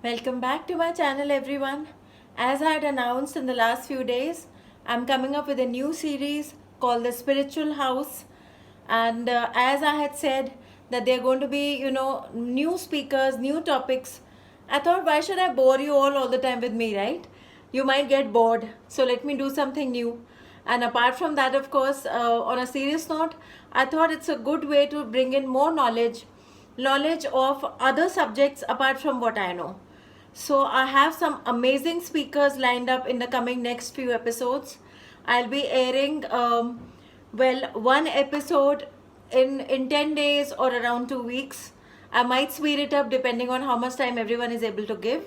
Welcome back to my channel, everyone. As I had announced in the last few days, I'm coming up with a new series called The Spiritual House. And as I had said, that they're going to be, new speakers, new topics. I thought, why should I bore you all the time with me, right? You might get bored. So let me do something new. And apart from that, of course, on a serious note, I thought it's a good way to bring in more knowledge of other subjects apart from what I know. So I have some amazing speakers lined up in the coming next few episodes. I'll be airing one episode in 10 days or around 2 weeks. I might speed it up depending on how much time everyone is able to give,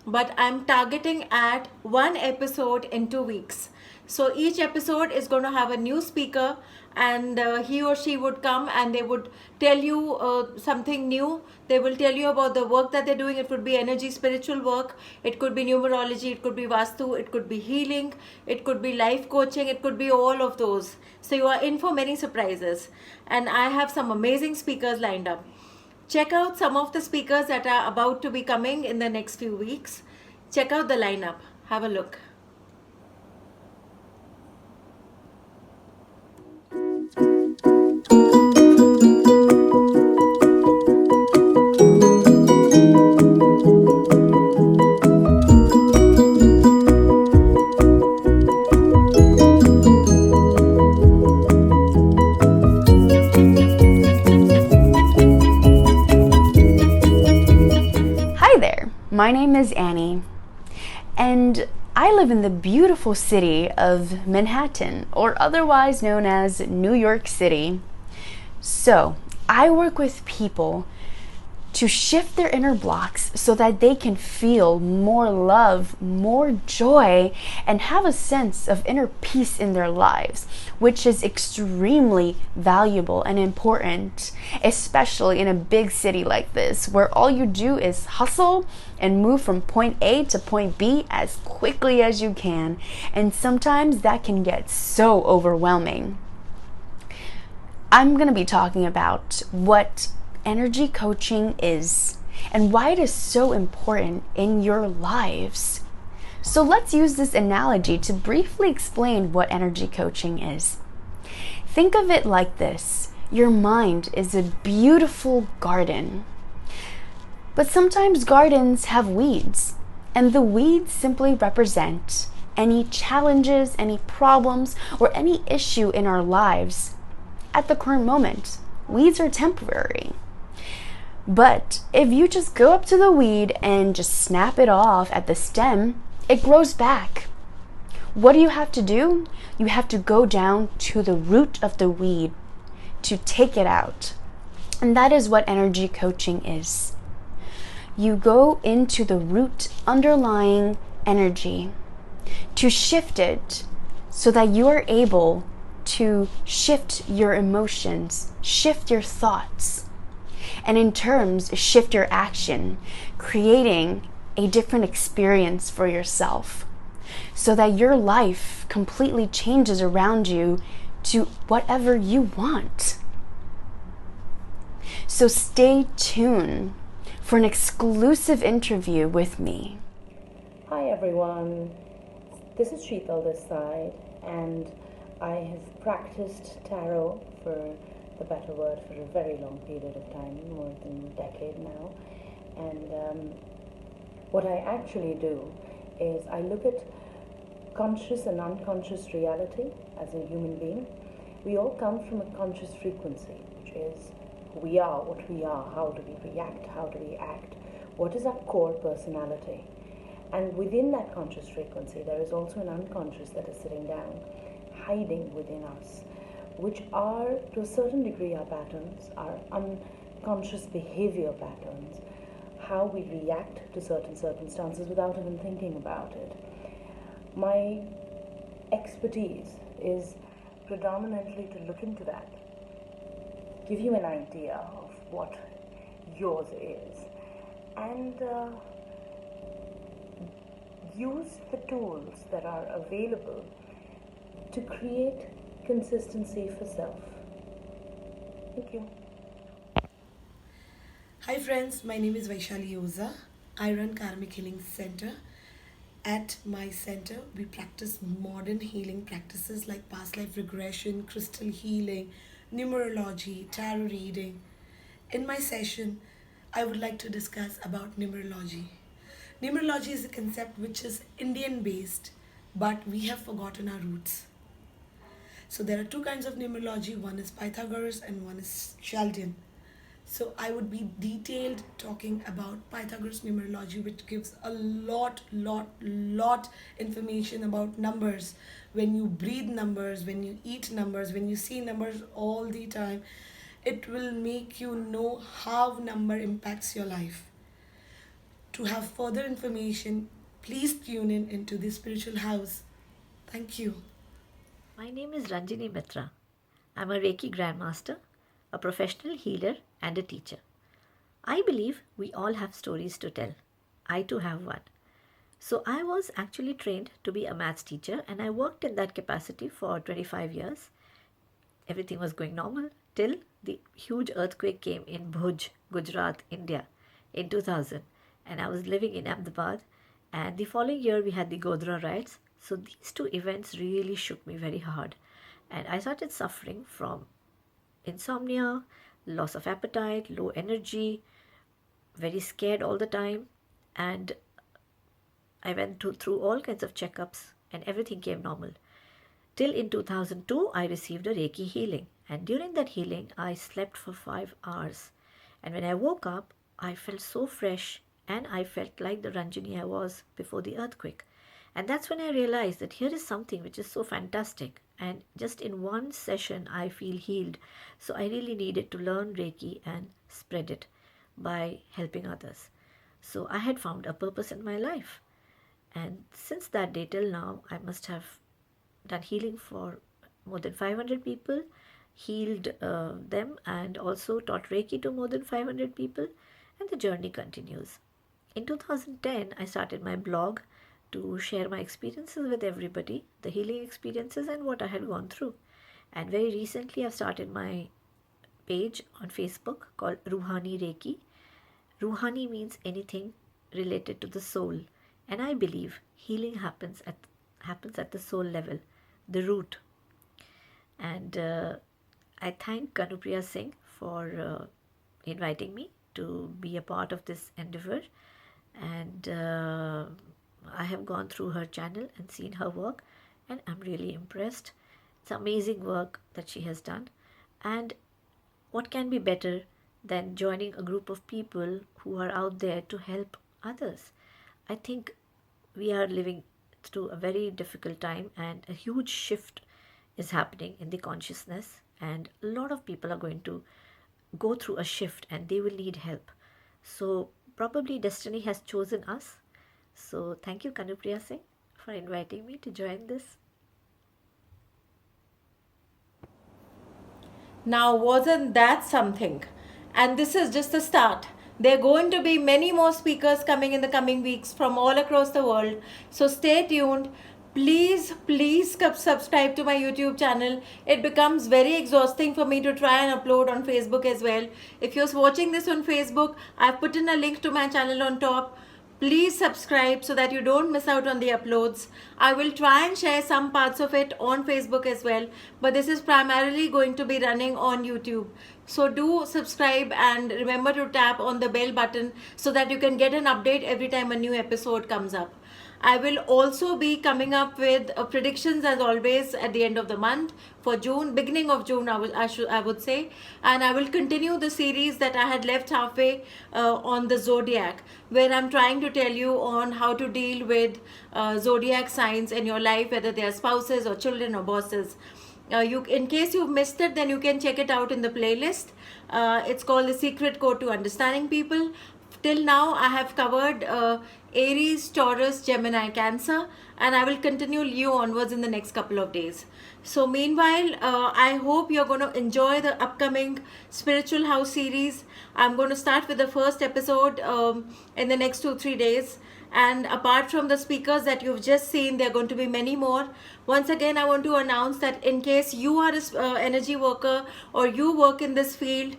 but I'm targeting at one episode in 2 weeks. So each episode is going to have a new speaker, and he or she would come and they would tell you something new. They will tell you about the work that they're doing. It would be energy, spiritual work, it could be numerology, it could be vastu, it could be healing, it could be life coaching, it could be all of those. So you are in for many surprises, and I have some amazing speakers lined up. Check out some of the speakers that are about to be coming in the next few weeks. Check out the lineup. Have a look. Hi there, my name is Annie, and I live in the beautiful city of Manhattan, or otherwise known as New York City. So, I work with people to shift their inner blocks so that they can feel more love, more joy, and have a sense of inner peace in their lives, which is extremely valuable and important, especially in a big city like this, where all you do is hustle and move from point A to point B as quickly as you can, and sometimes that can get so overwhelming. I'm going to be talking about what energy coaching is and why it is so important in your lives. So let's use this analogy to briefly explain what energy coaching is. Think of it like this. Your mind is a beautiful garden. But sometimes gardens have weeds, and the weeds simply represent any challenges, any problems, or any issue in our lives at the current moment. Weeds are temporary. But if you just go up to the weed and just snap it off at the stem, it grows back. What do you have to do? You have to go down to the root of the weed to take it out. And that is what energy coaching is. You go into the root underlying energy to shift it so that you are able to shift your emotions, shift your thoughts, and in terms, shift your action, creating a different experience for yourself so that your life completely changes around you to whatever you want. So stay tuned for an exclusive interview with me. Hi everyone, this is Sheetal this side, and I have practiced tarot, for the better word, for a very long period of time, more than a decade now. And what I actually do is I look at conscious and unconscious reality as a human being. We all come from a conscious frequency, which is who we are, what we are, how do we react, how do we act, what is our core personality. And within that conscious frequency, there is also an unconscious that is sitting down, hiding within us, which are, to a certain degree, our patterns, our unconscious behavior patterns, how we react to certain circumstances without even thinking about it. My expertise is predominantly to look into that, give you an idea of what yours is, and use the tools that are available to create consistency for self. Thank you. Hi friends, my name is Vaishali Oza. I run Karmic Healing Center. At my center, we practice modern healing practices like past life regression, crystal healing, numerology, tarot reading. In my session, I would like to discuss about numerology. Numerology is a concept which is Indian based, but we have forgotten our roots. So there are two kinds of numerology, one is Pythagoras and one is Chaldean. So I would be detailed talking about Pythagoras numerology, which gives a lot information about numbers. When you breathe numbers, when you eat numbers, when you see numbers all the time, it will make you know how number impacts your life. To have further information, please tune in into the spiritual house. Thank you. My name is Ranjini Mitra. I'm a Reiki Grandmaster, a professional healer, and a teacher. I believe we all have stories to tell. I too have one. So I was actually trained to be a maths teacher and I worked in that capacity for 25 years. Everything was going normal till the huge earthquake came in Bhuj, Gujarat, India in 2000. And I was living in Ahmedabad. And the following year we had the Godhra riots. So these two events really shook me very hard. And I started suffering from insomnia, loss of appetite, low energy, very scared all the time. And I went through all kinds of checkups and everything came normal. Till in 2002, I received a Reiki healing. And during that healing, I slept for 5 hours. And when I woke up, I felt so fresh and I felt like the Ranjini I was before the earthquake. And that's when I realized that here is something which is so fantastic. And just in one session, I feel healed. So I really needed to learn Reiki and spread it by helping others. So I had found a purpose in my life. And since that day till now, I must have done healing for more than 500 people, healed them, and also taught Reiki to more than 500 people. And the journey continues. In 2010, I started my blog to share my experiences with everybody, the healing experiences and what I had gone through. And very recently, I've started my page on Facebook called Ruhani Reiki. Ruhani means anything related to the soul. And I believe healing happens at the soul level, the root. And I thank Kanupriya for inviting me to be a part of this endeavor. And I have gone through her channel and seen her work, and I'm really impressed. It's amazing work that she has done. And what can be better than joining a group of people who are out there to help others? I think we are living through a very difficult time, and a huge shift is happening in the consciousness, and a lot of people are going to go through a shift and they will need help. So probably destiny has chosen us. So thank you, Kanupriya Singh, for inviting me to join this. Now, wasn't that something? And this is just the start. There are going to be many more speakers coming in the coming weeks from all across the world. So stay tuned. Please subscribe to my YouTube channel. It becomes very exhausting for me to try and upload on Facebook as well. If you're watching this on Facebook, I've put in a link to my channel on top. Please subscribe so that you don't miss out on the uploads. I will try and share some parts of it on Facebook as well, but this is primarily going to be running on YouTube. So do subscribe and remember to tap on the bell button so that you can get an update every time a new episode comes up. I will also be coming up with predictions as always at the end of the month for June, beginning of June I would say, and I will continue the series that I had left halfway on the zodiac, where I'm trying to tell you on how to deal with zodiac signs in your life, whether they are spouses or children or bosses. In case you've missed it, then you can check it out in the playlist. It's called The Secret Code to Understanding People. Till now, I have covered Aries, Taurus, Gemini, Cancer, and I will continue Leo onwards in the next couple of days. So meanwhile, I hope you're going to enjoy the upcoming Spiritual House series. I'm going to start with the first episode in the next 2-3 days. And apart from the speakers that you've just seen, there are going to be many more. Once again, I want to announce that in case you are an energy worker or you work in this field,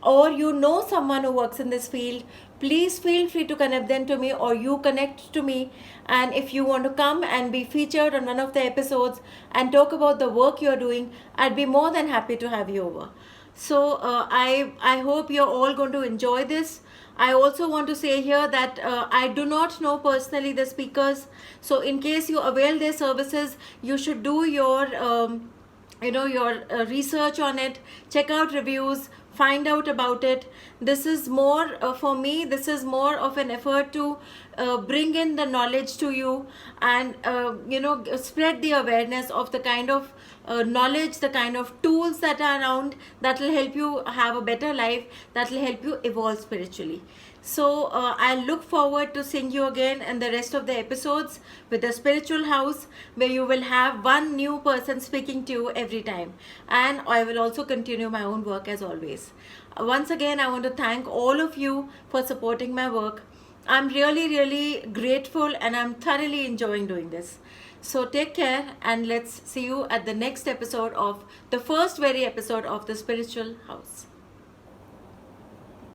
or you know someone who works in this field, please feel free to connect them to me, or you connect to me. And if you want to come and be featured on one of the episodes and talk about the work you're doing, I'd be more than happy to have you over. So I hope you're all going to enjoy this. I also want to say here that I do not know personally the speakers, so in case you avail their services, you should do your your research on it, check out reviews, find out about it. This is more for me, this is more of an effort to bring in the knowledge to you, and spread the awareness of the kind of knowledge, the kind of tools that are around, that will help you have a better life, that will help you evolve spiritually. So I look forward to seeing you again in the rest of the episodes with the spiritual house, where you will have one new person speaking to you every time. And I will also continue my own work as always. Once again, I want to thank all of you for supporting my work. I'm really, really grateful, and I'm thoroughly enjoying doing this. So take care, and let's see you at the next episode of the first very episode of the Spiritual House.